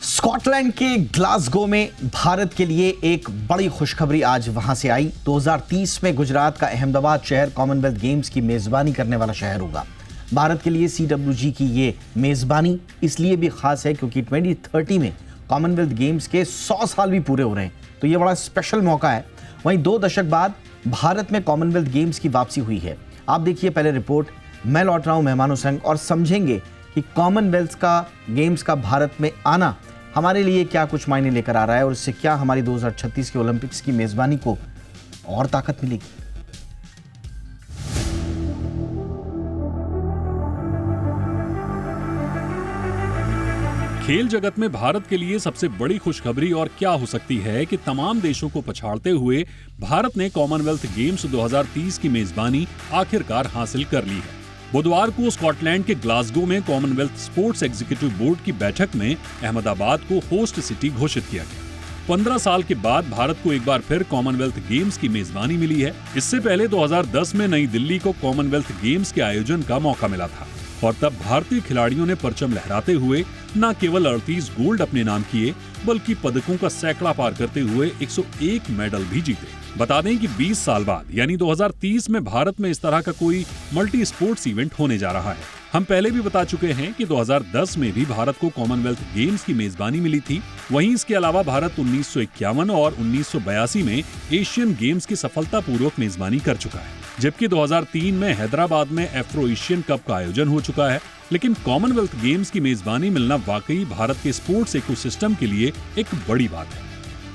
Scotland के Glasgow में भारत के लिए एक बड़ी खुशखबरी आज वहां से आई। 2030 में गुजरात का अहमदाबाद शहर कॉमनवेल्थ गेम्स की मेजबानी करने वाला शहर होगा। भारत के लिए CWG की ये मेजबानी इसलिए भी खास है क्योंकि 2030 में कॉमनवेल्थ गेम्स के 100 साल भी पूरे हो रहे हैं, तो ये बड़ा स्पेशल मौका है। वहीं 2 दशक बाद भारत में कॉमनवेल्थ गेम्स की वापसी हुई है। आप देखिए पहले रिपोर्ट, मैं लौट रहा हूं मेहमानों संग और समझेंगे कि कॉमनवेल्थ का गेम्स का भारत में आना हमारे लिए क्या कुछ मायने लेकर आ रहा है और इससे क्या हमारी 2036 के ओलंपिक्स की मेजबानी को और ताकत मिलेगी। खेल जगत में भारत के लिए सबसे बड़ी खुशखबरी और क्या हो सकती है कि तमाम देशों को पछाड़ते हुए भारत ने कॉमनवेल्थ गेम्स 2030 की मेजबानी आखिरकार हासिल कर ली है। बुधवार को स्कॉटलैंड के ग्लासगो में कॉमनवेल्थ स्पोर्ट्स एग्जीक्यूटिव बोर्ड की बैठक में अहमदाबाद को होस्ट सिटी घोषित किया गया। 15 साल के बाद भारत को एक बार फिर कॉमनवेल्थ गेम्स की मेजबानी मिली है। इससे पहले 2010 में नई दिल्ली को कॉमनवेल्थ गेम्स के आयोजन का मौका मिला था और तब भारतीय खिलाड़ियों ने परचम लहराते हुए न केवल 38 गोल्ड अपने नाम किए बल्कि पदकों का सैकड़ा पार करते हुए 101 मेडल भी जीते। बता दें कि 20 साल बाद यानी 2030 में भारत में इस तरह का कोई मल्टी स्पोर्ट्स इवेंट होने जा रहा है। हम पहले भी बता चुके हैं कि 2010 में भी भारत को कॉमनवेल्थ गेम्स की मेजबानी मिली थी। वहीं इसके अलावा भारत 1951 और 1982 में एशियन गेम्स की सफलतापूर्वक मेजबानी कर चुका है, जबकि 2003 में हैदराबाद में एफ्रो एशियन कप का आयोजन हो चुका है। लेकिन कॉमनवेल्थ गेम्स की मेजबानी मिलना वाकई भारत के स्पोर्ट्स इकोसिस्टम के लिए एक बड़ी बात है।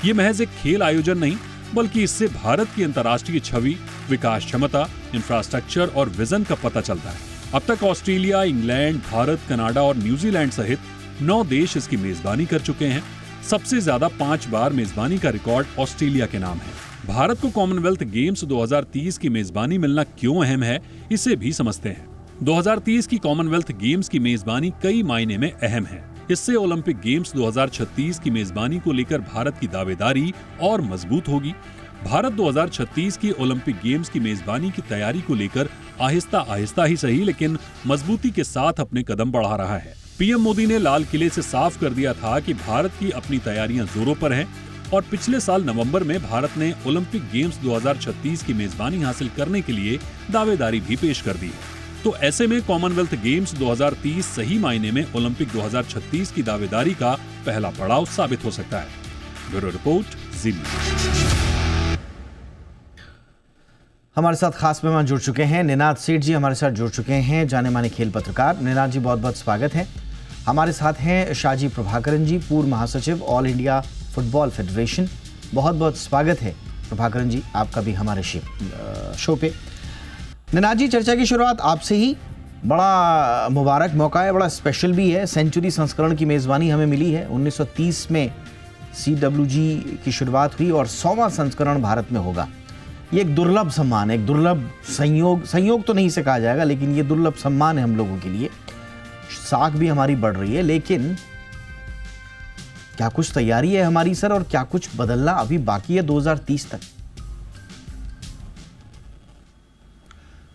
ये महज एक खेल आयोजन नहीं बल्कि इससे भारत की अंतर्राष्ट्रीय छवि, विकास क्षमता, इंफ्रास्ट्रक्चर और विजन का पता चलता है। अब तक ऑस्ट्रेलिया, इंग्लैंड, भारत, कनाडा और न्यूजीलैंड सहित 9 देश इसकी मेजबानी कर चुके हैं। सबसे ज्यादा 5 बार मेजबानी का रिकॉर्ड ऑस्ट्रेलिया के नाम है। भारत को कॉमनवेल्थ गेम्स 2030 की मेजबानी मिलना क्यों अहम है, इसे भी समझते हैं। 2030 की कॉमनवेल्थ गेम्स की मेजबानी कई मायने में अहम है। इससे ओलंपिक गेम्स 2036 की मेजबानी को लेकर भारत की दावेदारी और मजबूत होगी। भारत 2036 की ओलंपिक गेम्स की मेजबानी की तैयारी को लेकर आहिस्ता आहिस्ता ही सही लेकिन मजबूती के साथ अपने कदम बढ़ा रहा है। पीएम मोदी ने लाल किले से साफ कर दिया था कि भारत की अपनी तैयारियां जोरों पर हैं और पिछले साल नवंबर में भारत ने ओलंपिक गेम्स 2036 की मेजबानी हासिल करने के लिए दावेदारी भी पेश कर दी है। तो ऐसे में कॉमनवेल्थ गेम्स 2030 सही मायने में ओलंपिक 2036 की दावेदारी का पहला पड़ाव साबित हो सकता है। ब्यूरो रिपोर्ट, जी न्यूज़। हमारे साथ खास मेहमान जुड़ चुके हैं। निनाद सेठ जी हमारे साथ जुड़ चुके हैं, जाने माने खेल पत्रकार। निनाद जी बहुत बहुत स्वागत है। हमारे साथ हैं शाहजी प्रभाकरन जी, पूर्व महासचिव ऑल इंडिया फुटबॉल फेडरेशन। बहुत बहुत स्वागत है प्रभाकरन जी आपका भी हमारे शो पे। निनाद जी, चर्चा की शुरुआत आपसे ही। बड़ा मुबारक मौका है, बड़ा स्पेशल भी है। सेंचुरी संस्करण की मेज़बानी हमें मिली है। 1930 में CWG की शुरुआत हुई और 100वां संस्करण भारत में होगा। ये एक दुर्लभ सम्मान है, एक दुर्लभ संयोग तो नहीं से कहा जाएगा, लेकिन ये दुर्लभ सम्मान है हम लोगों के लिए। साख भी हमारी बढ़ रही है, लेकिन क्या कुछ तैयारी है हमारी सर, और क्या कुछ बदलना अभी बाकी है 2030 तक?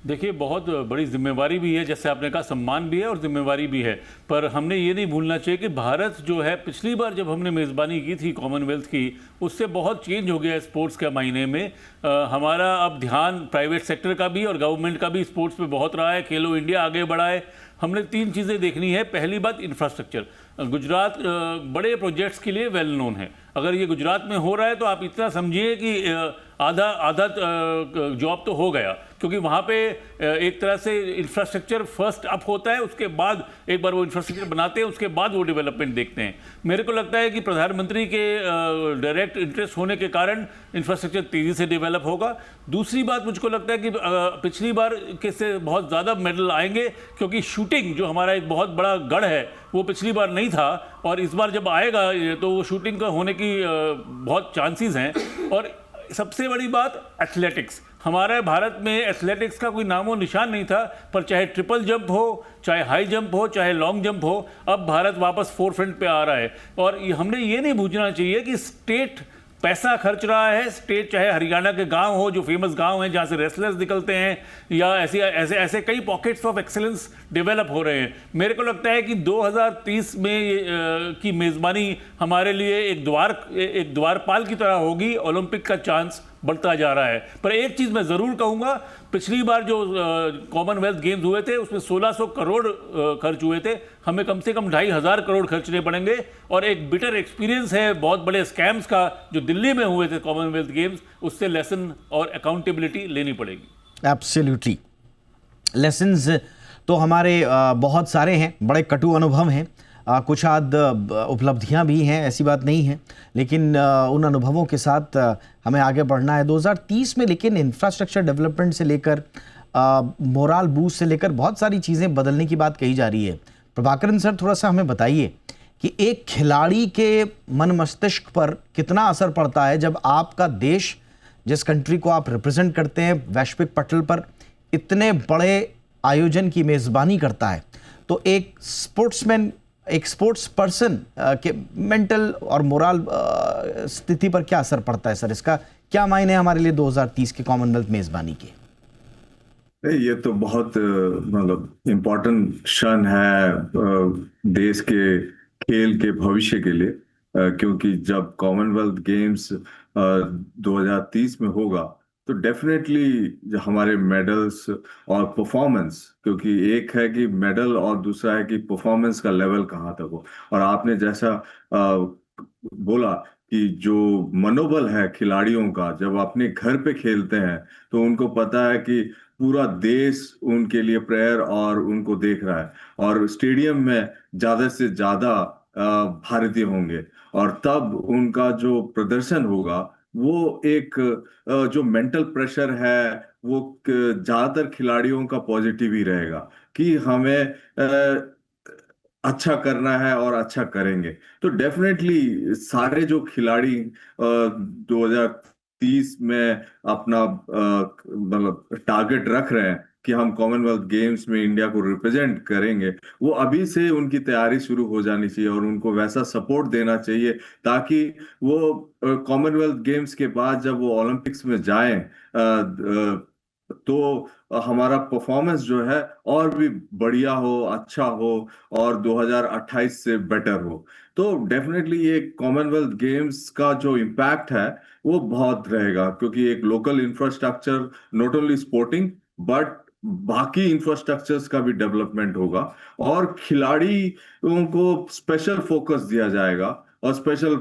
देखिए, बहुत बड़ी जिम्मेवारी भी है, जैसे आपने कहा सम्मान भी है और जिम्मेवारी भी है। पर हमने ये नहीं भूलना चाहिए कि भारत जो है, पिछली बार जब हमने मेज़बानी की थी कॉमनवेल्थ की, उससे बहुत चेंज हो गया है स्पोर्ट्स के मायने में। हमारा अब ध्यान प्राइवेट सेक्टर का भी और गवर्नमेंट का भी स्पोर्ट्स पे बहुत रहा है। खेलो इंडिया आगे बढ़ा है। हमने 3 चीज़ें देखनी है। पहली बात, इंफ्रास्ट्रक्चर। गुजरात बड़े प्रोजेक्ट्स के लिए वेल नोन है। अगर ये गुजरात में हो रहा है तो आप इतना समझिए कि आधा जॉब तो हो गया, क्योंकि वहाँ पे एक तरह से इंफ्रास्ट्रक्चर फर्स्ट अप होता है, उसके बाद एक बार वो इंफ्रास्ट्रक्चर बनाते हैं, उसके बाद वो डेवलपमेंट देखते हैं। मेरे को लगता है कि प्रधानमंत्री के डायरेक्ट इंटरेस्ट होने के कारण इंफ्रास्ट्रक्चर तेज़ी से डेवलप होगा। दूसरी बात, मुझको लगता है कि पिछली बार के से बहुत ज़्यादा मेडल आएंगे, क्योंकि शूटिंग जो हमारा एक बहुत बड़ा गढ़ है वो पिछली बार नहीं था, और इस बार जब आएगा तो वो शूटिंग का होने की बहुत चांसेस हैं। और सबसे बड़ी बात, एथलेटिक्स। हमारे भारत में एथलेटिक्स का कोई नामो निशान नहीं था, पर चाहे ट्रिपल जंप हो, चाहे हाई जंप हो, चाहे लॉन्ग जंप हो, अब भारत वापस फोरफ्रंट पे आ रहा है। और हमने ये नहीं भूलना चाहिए कि स्टेट पैसा खर्च रहा है स्टेट, चाहे हरियाणा के गांव हो जो फेमस गांव हैं जहां से रेसलर्स निकलते हैं, या ऐसे कई पॉकेट्स ऑफ एक्सेलेंस डेवलप हो रहे हैं। मेरे को लगता है कि 2030 में की मेज़बानी हमारे लिए एक द्वारपाल की तरह होगी। ओलंपिक का चांस बढ़ता जा रहा है। पर एक चीज़ मैं ज़रूर कहूँगा, पिछली बार जो कॉमनवेल्थ गेम्स हुए थे उसमें 1600 करोड़ खर्च हुए थे, हमें कम से कम 2500 करोड़ खर्चने पड़ेंगे। और एक बिटर एक्सपीरियंस है बहुत बड़े स्कैम्स का जो दिल्ली में हुए थे कॉमनवेल्थ गेम्स, उससे लेसन और अकाउंटेबिलिटी लेनी पड़ेगी। एब्सोल्युटली, लेसन्स तो हमारे बहुत सारे हैं, बड़े कटु अनुभव हैं, कुछ आध उपलब्धियां भी हैं, ऐसी बात नहीं है, लेकिन उन अनुभवों के साथ हमें आगे बढ़ना है 2030 में। लेकिन इंफ्रास्ट्रक्चर डेवलपमेंट से लेकर मोरल बूस्ट से लेकर बहुत सारी चीज़ें बदलने की बात कही जा रही है। प्रभाकरन सर, थोड़ा सा हमें बताइए कि एक खिलाड़ी के मन मस्तिष्क पर कितना असर पड़ता है जब आपका देश, जिस कंट्री को आप रिप्रेजेंट करते हैं, वैश्विक पटल पर इतने बड़े आयोजन की मेज़बानी करता है। तो एक स्पोर्ट्समैन, एक स्पोर्ट्स पर्सन के मेंटल और मोरल स्थिति पर क्या असर पड़ता है सर? इसका क्या मायने हमारे लिए 2030 के कॉमनवेल्थ मेज़बानी के? ये तो बहुत मतलब इम्पोर्टेंट क्षण है देश के खेल के भविष्य के लिए, क्योंकि जब कॉमनवेल्थ गेम्स 2030 में होगा तो डेफिनेटली हमारे मेडल्स और परफॉर्मेंस, क्योंकि एक है कि मेडल और दूसरा है कि परफॉर्मेंस का लेवल कहाँ तक हो। और आपने जैसा बोला कि जो मनोबल है खिलाड़ियों का जब अपने घर पे खेलते हैं तो उनको पता है कि पूरा देश उनके लिए प्रेयर और उनको देख रहा है, और स्टेडियम में ज्यादा से ज्यादा भारतीय होंगे, और तब उनका जो प्रदर्शन होगा वो एक जो मेंटल प्रेशर है वो ज्यादातर खिलाड़ियों का पॉजिटिव ही रहेगा कि हमें अच्छा करना है और अच्छा करेंगे। तो डेफिनेटली सारे जो खिलाड़ी 2030 में अपना मतलब टारगेट रख रहे हैं कि हम कॉमनवेल्थ गेम्स में इंडिया को रिप्रेजेंट करेंगे, वो अभी से उनकी तैयारी शुरू हो जानी चाहिए और उनको वैसा सपोर्ट देना चाहिए ताकि वो कॉमनवेल्थ गेम्स के बाद जब वो ओलंपिक्स में जाएं तो हमारा परफॉर्मेंस जो है और भी बढ़िया हो, अच्छा हो और 2028 से बेटर हो। तो डेफिनेटली ये कॉमनवेल्थ गेम्स का जो इम्पैक्ट है वो बहुत रहेगा, क्योंकि एक local infrastructure, not only sporting but बाकी इंफ्रास्ट्रक्चर्स का भी डेवलपमेंट होगा, और खिलाड़ियों को स्पेशल फोकस दिया जाएगा और स्पेशल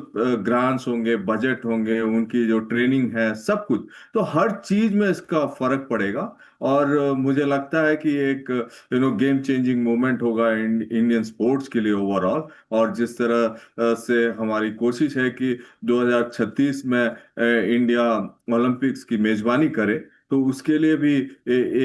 ग्रांट्स होंगे, बजट होंगे, उनकी जो ट्रेनिंग है, सब कुछ। तो हर चीज में इसका फर्क पड़ेगा और मुझे लगता है कि एक गेम चेंजिंग मोमेंट होगा इंडियन स्पोर्ट्स के लिए ओवरऑल। और जिस तरह से हमारी कोशिश है कि 2036 में इंडिया ओलंपिक्स की मेजबानी करे, तो उसके लिए भी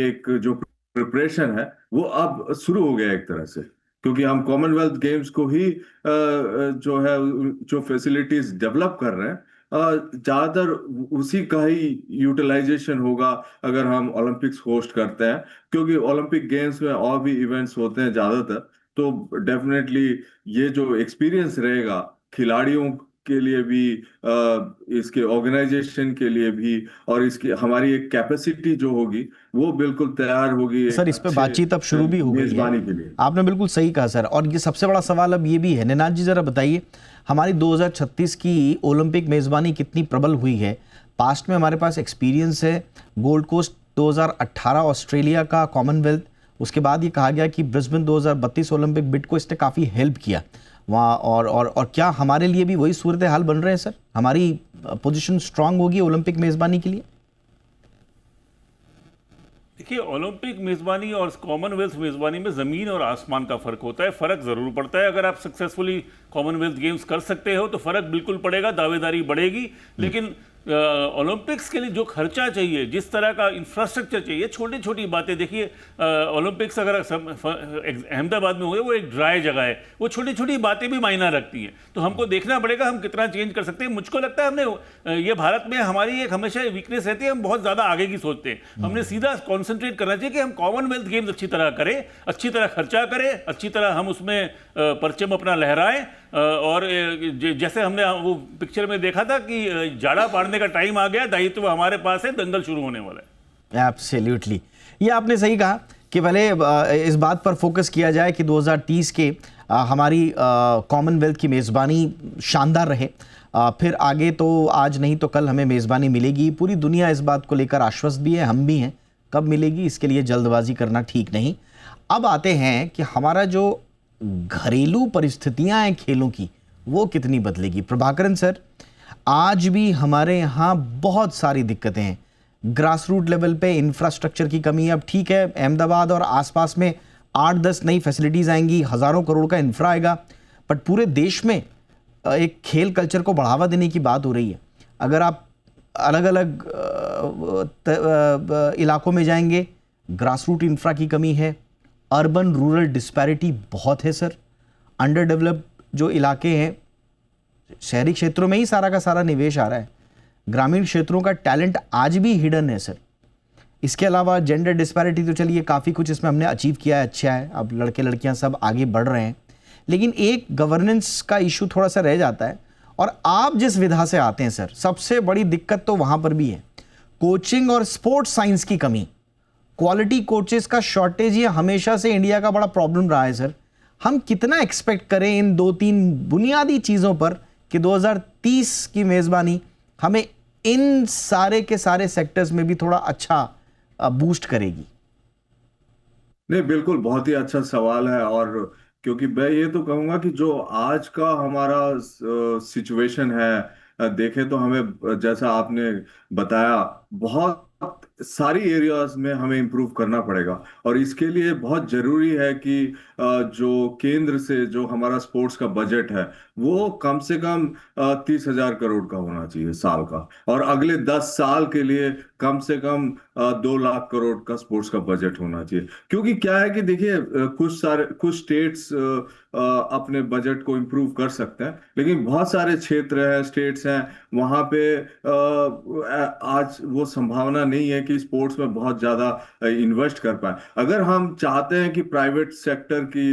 एक जो प्रिपरेशन है वो अब शुरू हो गया एक तरह से, क्योंकि हम कॉमनवेल्थ गेम्स को ही जो है जो फैसिलिटीज डेवलप कर रहे हैं ज्यादातर उसी का ही यूटिलाइजेशन होगा अगर हम ओलंपिक्स होस्ट करते हैं, क्योंकि ओलंपिक गेम्स में और भी इवेंट्स होते हैं ज्यादातर। तो डेफिनेटली ये जो एक्सपीरियंस रहेगा खिलाड़ियों के लिए भी, इसके ऑर्गेनाइजेशन के लिए भी, और इसकी हमारी एक कैपेसिटी जो होगी वो बिल्कुल तैयार होगी सर। इस पे बातचीत अब शुरू भी हो गई मेजबानी है, के लिए। आपने बिल्कुल सही कहा सर। और ये सबसे बड़ा सवाल अब ये भी है, निनाद जी जरा बताइए, हमारी 2036 की ओलंपिक मेजबानी कितनी प्रबल हुई है? पास्ट में हमारे पास एक्सपीरियंस है, गोल्ड कोस्ट 2018 ऑस्ट्रेलिया का कॉमनवेल्थ, उसके बाद ये कहा गया कि ब्रिस्बेन 2032 ओलंपिक बिड को इसने काफ़ी हेल्प किया वहाँ। और क्या हमारे लिए भी वही सूरत हाल बन रहे हैं सर? हमारी पोजीशन स्ट्रांग होगी ओलंपिक मेजबानी के लिए? देखिए, ओलंपिक मेजबानी और कॉमनवेल्थ मेजबानी में ज़मीन और आसमान का फ़र्क होता है। फ़र्क ज़रूर पड़ता है। अगर आप सक्सेसफुली कॉमनवेल्थ गेम्स कर सकते हो तो फ़र्क बिल्कुल पड़ेगा, दावेदारी बढ़ेगी। लेकिन ओलंपिक्स के लिए जो खर्चा चाहिए, जिस तरह का इंफ्रास्ट्रक्चर चाहिए, छोटी छोटी बातें देखिए। ओलंपिक्स अगर अहमदाबाद में हुए, वो एक ड्राई जगह है, वो छोटी छोटी बातें भी मायना रखती हैं। तो हमको देखना पड़ेगा हम कितना चेंज कर सकते हैं। मुझको लगता है हमने ये भारत में हमारी एक हमेशा वीकनेस रहती है, हम बहुत ज़्यादा आगे की सोचते हैं। हमने सीधा कॉन्सेंट्रेट करना चाहिए कि हम कॉमनवेल्थ गेम्स अच्छी तरह करें, अच्छी तरह खर्चा करें, अच्छी तरह हम उसमें परचम अपना लहराएं। और जैसे हमने वो पिक्चर में देखा था कि जाड़ा पाड़ने का टाइम आ गया, दायित्व हमारे पास है, दंगल शुरू होने वाला है। एब्सोल्युटली, ये आपने सही कहा कि पहले इस बात पर फोकस किया जाए कि 2030 के हमारी कॉमनवेल्थ की मेज़बानी शानदार रहे। फिर आगे तो आज नहीं तो कल हमें मेज़बानी मिलेगी। पूरी दुनिया इस बात को लेकर आश्वस्त भी है, हम भी हैं। कब मिलेगी इसके लिए जल्दबाजी करना ठीक नहीं। अब आते हैं कि हमारा जो घरेलू परिस्थितियां हैं खेलों की, वो कितनी बदलेगी। प्रभाकरन सर, आज भी हमारे यहाँ बहुत सारी दिक्कतें हैं। ग्रास रूट लेवल पे इंफ्रास्ट्रक्चर की कमी है। अब ठीक है, अहमदाबाद और आसपास में 8-10 नई फैसिलिटीज़ आएंगी, हज़ारों करोड़ का इंफ्रा आएगा, बट पूरे देश में एक खेल कल्चर को बढ़ावा देने की बात हो रही है। अगर आप अलग अलग इलाकों में जाएंगे, ग्रास रूट इंफ्रा की कमी है, अर्बन रूरल डिस्पैरिटी बहुत है सर। अंडर डेवलप्ड जो इलाके हैं, शहरी क्षेत्रों में ही सारा का सारा निवेश आ रहा है, ग्रामीण क्षेत्रों का टैलेंट आज भी हिडन है सर। इसके अलावा जेंडर डिस्पैरिटी तो चलिए काफ़ी कुछ इसमें हमने अचीव किया है, अच्छा है, अब लड़के लड़कियां सब आगे बढ़ रहे हैं, लेकिन एक गवर्नेंस का इशू थोड़ा सा रह जाता है। और आप जिस विधा से आते हैं सर, सबसे बड़ी दिक्कत तो वहाँ पर भी है, कोचिंग और स्पोर्ट्स साइंस की कमी। क्वालिटी कोचेस का शॉर्टेज ये हमेशा से इंडिया का बड़ा प्रॉब्लम रहा है सर। हम कितना एक्सपेक्ट करें इन 2-3 बुनियादी चीज़ों पर कि 2030 की मेज़बानी हमें इन सारे के सारे सेक्टर्स में भी थोड़ा अच्छा बूस्ट करेगी? नहीं, बिल्कुल बहुत ही अच्छा सवाल है। और क्योंकि मैं ये तो कहूंगा कि जो आज का हमारा सिचुएशन है, देखें तो हमें, जैसा आपने बताया, बहुत सारी एरियाज में हमें इम्प्रूव करना पड़ेगा। और इसके लिए बहुत जरूरी है कि जो केंद्र से जो हमारा स्पोर्ट्स का बजट है, वो कम से कम 30,000 करोड़ का होना चाहिए साल का। और अगले 10 साल के लिए कम से कम 2 लाख करोड़ का स्पोर्ट्स का बजट होना चाहिए। क्योंकि क्या है कि देखिए, कुछ स्टेट्स अपने बजट को इम्प्रूव कर सकते हैं, लेकिन बहुत सारे क्षेत्र हैं, स्टेट्स हैं, वहां पे आज वो संभावना नहीं है कि स्पोर्ट्स में बहुत ज्यादा इन्वेस्ट कर पाए। अगर हम चाहते हैं कि प्राइवेट सेक्टर की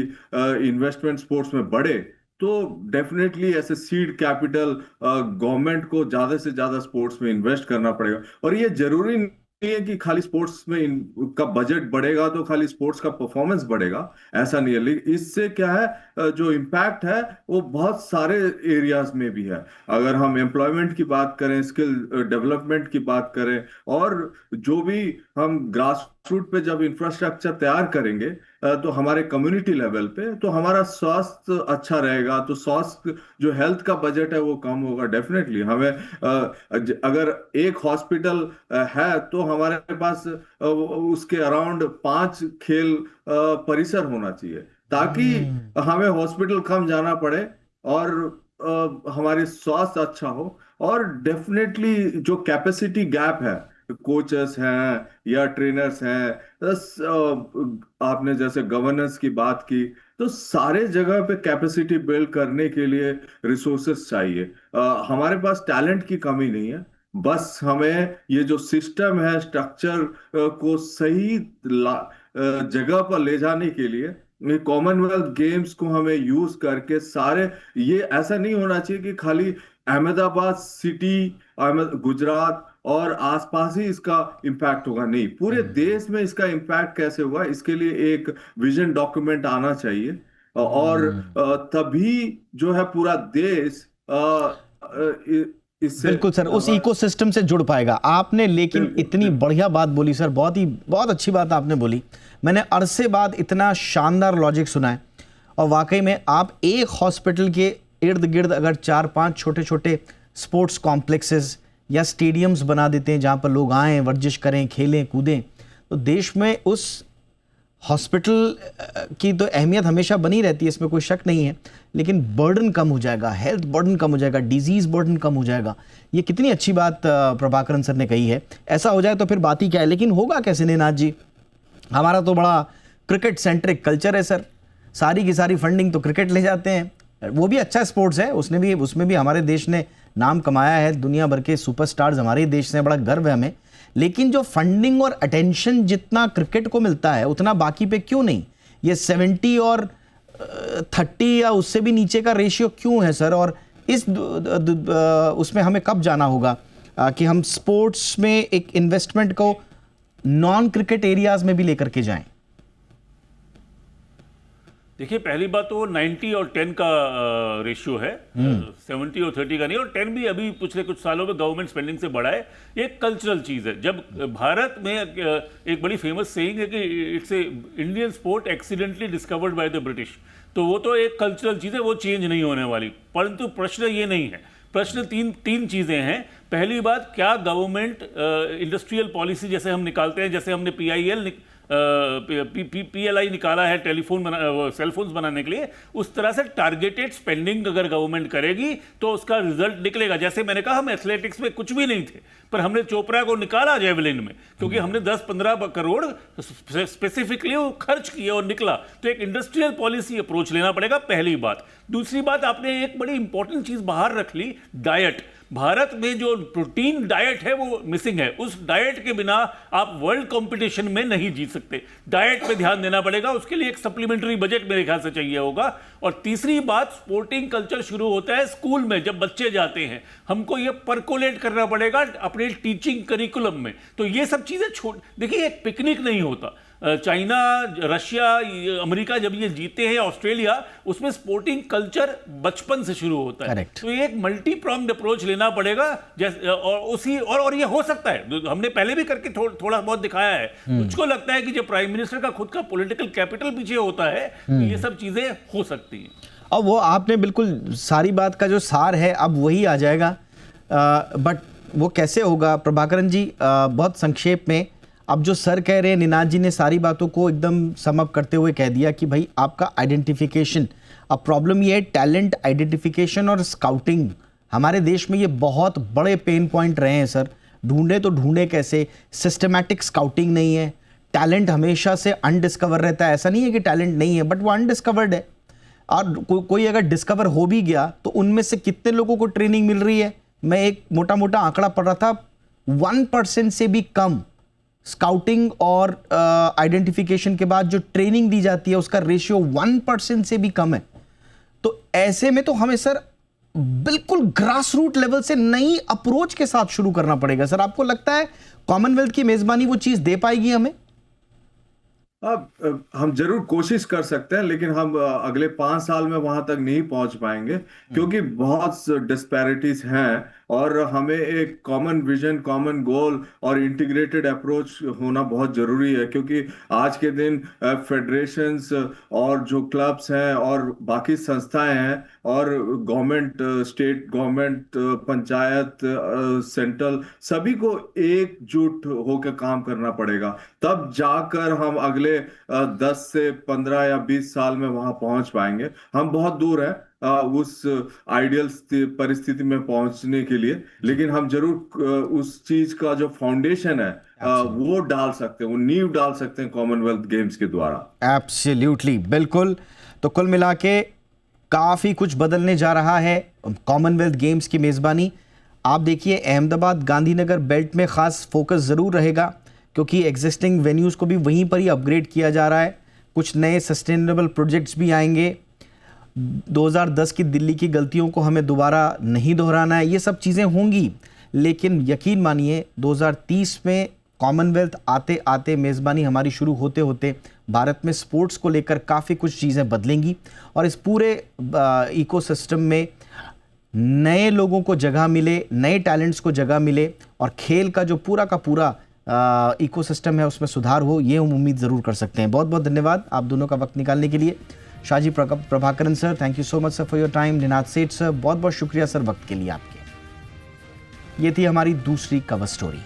इन्वेस्टमेंट स्पोर्ट्स में बढ़े, तो डेफिनेटली ऐसे सीड कैपिटल गवर्नमेंट को ज्यादा से ज्यादा स्पोर्ट्स में इन्वेस्ट करना पड़ेगा। और ये जरूरी नहीं है कि खाली स्पोर्ट्स में का बजट बढ़ेगा तो खाली स्पोर्ट्स का परफॉर्मेंस बढ़ेगा, ऐसा नहीं है। लेकिन इससे क्या है, जो इम्पैक्ट है वो बहुत सारे एरियाज में भी है। अगर हम एम्प्लॉयमेंट की बात करें, स्किल डेवलपमेंट की बात करें, और जो भी हम ग्रास रूट पे जब इंफ्रास्ट्रक्चर तैयार करेंगे, तो हमारे कम्युनिटी लेवल पे, तो हमारा स्वास्थ्य अच्छा रहेगा। तो स्वास्थ्य जो हेल्थ का बजट है वो कम होगा। डेफिनेटली हमें अगर एक हॉस्पिटल है तो हमारे पास उसके अराउंड 5 खेल परिसर होना चाहिए, ताकि हमें हॉस्पिटल कम जाना पड़े और हमारी स्वास्थ्य अच्छा हो। और डेफिनेटली जो कैपेसिटी गैप है, कोचेस हैं या ट्रेनर्स हैं, आपने जैसे गवर्नेंस की बात की, तो सारे जगह पे कैपेसिटी बिल्ड करने के लिए रिसोर्सेस चाहिए। हमारे पास टैलेंट की कमी नहीं है, बस हमें ये जो सिस्टम है, स्ट्रक्चर को सही जगह पर ले जाने के लिए कॉमनवेल्थ गेम्स को हमें यूज करके सारे, ये ऐसा नहीं होना चाहिए कि खाली अहमदाबाद सिटी, गुजरात और आसपास ही इसका इम्पैक्ट होगा। नहीं, पूरे देश में इसका इम्पैक्ट कैसे होगा, इसके लिए एक विजन डॉक्यूमेंट आना चाहिए। और तभी जो है पूरा देश इससे, बिल्कुल सर, उस इकोसिस्टम से जुड़ पाएगा। आपने लेकिन इतनी बढ़िया बात बोली सर, बहुत अच्छी बात आपने बोली। मैंने अरसे बाद इतना शानदार लॉजिक सुना है। और वाकई में आप एक हॉस्पिटल के इर्द गिर्द अगर 4-5 छोटे छोटे स्पोर्ट्स कॉम्प्लेक्सेस या स्टेडियम्स बना देते हैं जहाँ पर लोग आएँ, वर्जिश करें, खेलें, कूदें, तो देश में उस हॉस्पिटल की तो अहमियत हमेशा बनी रहती है, इसमें कोई शक नहीं है, लेकिन बर्डन कम हो जाएगा, हेल्थ बर्डन कम हो जाएगा, डिजीज़ बर्डन कम हो जाएगा। ये कितनी अच्छी बात प्रभाकरन सर ने कही है। ऐसा हो जाए तो फिर बात ही क्या है, लेकिन होगा कैसे निनाद जी? हमारा तो बड़ा क्रिकेट सेंट्रिक कल्चर है सर, सारी की सारी फंडिंग तो क्रिकेट ले जाते हैं। वो भी अच्छा स्पोर्ट्स है, उसमें भी हमारे देश ने नाम कमाया है, दुनिया भर के सुपरस्टार्स हमारे देश से, बड़ा गर्व है हमें। लेकिन जो फंडिंग और अटेंशन जितना क्रिकेट को मिलता है उतना बाकी पे क्यों नहीं? ये 70 और 30 या उससे भी नीचे का रेशियो क्यों है सर? और इस उसमें हमें कब जाना होगा कि हम स्पोर्ट्स में एक इन्वेस्टमेंट को नॉन क्रिकेट एरियाज में भी लेकर के जाएं? देखिए, पहली बात तो 90 और 10 का रेशियो है, 70 और 30 का नहीं। और 10 भी अभी पिछले कुछ सालों में गवर्नमेंट स्पेंडिंग से बढ़ा है। ये एक कल्चरल चीज़ है। जब भारत में एक बड़ी फेमस सेइंग है कि it's a Indian sport accidentally discovered by the British, तो वो तो एक कल्चरल चीज़ है, वो चेंज नहीं होने वाली। परंतु प्रश्न ये नहीं है, प्रश्न तीन चीज़ें हैं। पहली बात, क्या गवर्नमेंट इंडस्ट्रियल पॉलिसी जैसे हम निकालते हैं, जैसे हमने PLI निकाला है सेलफोन्स बनाने के लिए, उस तरह से टारगेटेड स्पेंडिंग अगर गवर्नमेंट करेगी तो उसका रिजल्ट निकलेगा। जैसे मैंने कहा, हम एथलेटिक्स में कुछ भी नहीं थे, पर हमने चोपड़ा को निकाला जेवलिन में, क्योंकि हमने 10-15 करोड़ स्पेसिफिकली खर्च किए और निकला। तो एक इंडस्ट्रियल पॉलिसी अप्रोच लेना पड़ेगा, पहली बात। दूसरी बात, आपने एक बड़ी इंपॉर्टेंट चीज बाहर रख ली, डाइट। भारत में जो प्रोटीन डाइट है वो मिसिंग है। उस डाइट के बिना आप वर्ल्ड कंपटीशन में नहीं जीत सकते। डाइट पे ध्यान देना पड़ेगा, उसके लिए एक सप्लीमेंट्री बजट मेरे ख्याल से चाहिए होगा। और तीसरी बात, स्पोर्टिंग कल्चर शुरू होता है स्कूल में, जब बच्चे जाते हैं। हमको ये परकोलेट करना पड़ेगा अपने टीचिंग करिकुलम में। तो ये सब चीजें देखिए, एक पिकनिक नहीं होता। चाइना, रशिया, अमेरिका जब ये जीते हैं, ऑस्ट्रेलिया, उसमें स्पोर्टिंग कल्चर बचपन से शुरू होता है। Correct. तो ये एक मल्टी प्रॉन्ग्ड अप्रोच लेना पड़ेगा। और ये हो सकता है, हमने पहले भी करके थोड़ा बहुत दिखाया है। मुझको लगता है कि जब प्राइम मिनिस्टर का खुद का पॉलिटिकल कैपिटल पीछे होता है तो ये सब चीजें हो सकती हैं। अब वो आपने बिल्कुल सारी बात का जो सार है अब वही आ जाएगा, बट वो कैसे होगा प्रभाकरन जी? बहुत संक्षेप में, अब जो सर कह रहे हैं, निनाद जी ने सारी बातों को एकदम समअप करते हुए कह दिया कि भाई आपका आइडेंटिफिकेशन, अब प्रॉब्लम ये है टैलेंट आइडेंटिफिकेशन और स्काउटिंग। हमारे देश में ये बहुत बड़े पेन पॉइंट रहे हैं सर। ढूंढे तो ढूंढे कैसे? सिस्टमैटिक स्काउटिंग नहीं है, टैलेंट हमेशा से अनडिस्कवर रहता है। ऐसा नहीं है कि टैलेंट नहीं है, बट वो अनडिस्कवर्ड है। और कोई अगर डिस्कवर हो भी गया तो उनमें से कितने लोगों को ट्रेनिंग मिल रही है? मैं एक मोटा मोटा आंकड़ा पढ़ रहा था, 1% से भी कम स्काउटिंग और आइडेंटिफिकेशन के बाद जो ट्रेनिंग दी जाती है उसका रेशियो 1% से भी कम है। तो ऐसे में तो हमें सर बिल्कुल ग्रास रूट लेवल से नई अप्रोच के साथ शुरू करना पड़ेगा। सर, आपको लगता है कॉमनवेल्थ की मेजबानी वो चीज दे पाएगी हमें? अब हम जरूर कोशिश कर सकते हैं, लेकिन हम अगले 5 साल में वहां तक नहीं पहुंच पाएंगे, क्योंकि बहुत डिस्पैरिटीज हैं। और हमें एक कॉमन विजन, कॉमन गोल और इंटीग्रेटेड अप्रोच होना बहुत जरूरी है, क्योंकि आज के दिन फेडरेशंस और जो क्लब्स हैं और बाकी संस्थाएं हैं और government, state government, panchayat, central, सभी को एकजुट होकर काम करना पड़ेगा। तब जाकर हम अगले 10 से 15 या 20 साल में वहां पहुंच पाएंगे। हम बहुत दूर हैं उस आइडियल परिस्थिति में पहुंचने के लिए, लेकिन हम जरूर उस चीज का जो फाउंडेशन है वो डाल सकते हैं, वो नींव डाल सकते हैं कॉमनवेल्थ गेम्स के द्वारा। एब्सोल्युटली, बिल्कुल। तो कुल मिला के काफ़ी कुछ बदलने जा रहा है कॉमनवेल्थ गेम्स की मेज़बानी। आप देखिए, अहमदाबाद गांधीनगर बेल्ट में ख़ास फोकस ज़रूर रहेगा, क्योंकि एग्जिस्टिंग वेन्यूज़ को भी वहीं पर ही अपग्रेड किया जा रहा है। कुछ नए सस्टेनेबल प्रोजेक्ट्स भी आएंगे। 2010 की दिल्ली की गलतियों को हमें दोबारा नहीं दोहराना है। ये सब चीज़ें होंगी, लेकिन यकीन मानिए 2030 में कॉमनवेल्थ आते आते, मेज़बानी हमारी शुरू होते होते, भारत में स्पोर्ट्स को लेकर काफ़ी कुछ चीज़ें बदलेंगी और इस पूरे इकोसिस्टम में नए लोगों को जगह मिले, नए टैलेंट्स को जगह मिले और खेल का जो पूरा का पूरा इकोसिस्टम है उसमें सुधार हो, ये हम उम्मीद ज़रूर कर सकते हैं। बहुत बहुत धन्यवाद आप दोनों का वक्त निकालने के लिए। Shahji Prabhakaran sir, thank you so much sir for your time. Ninad Seth sir, बहुत बहुत शुक्रिया सर वक्त के लिए आपके। ये थी हमारी दूसरी कवर स्टोरी।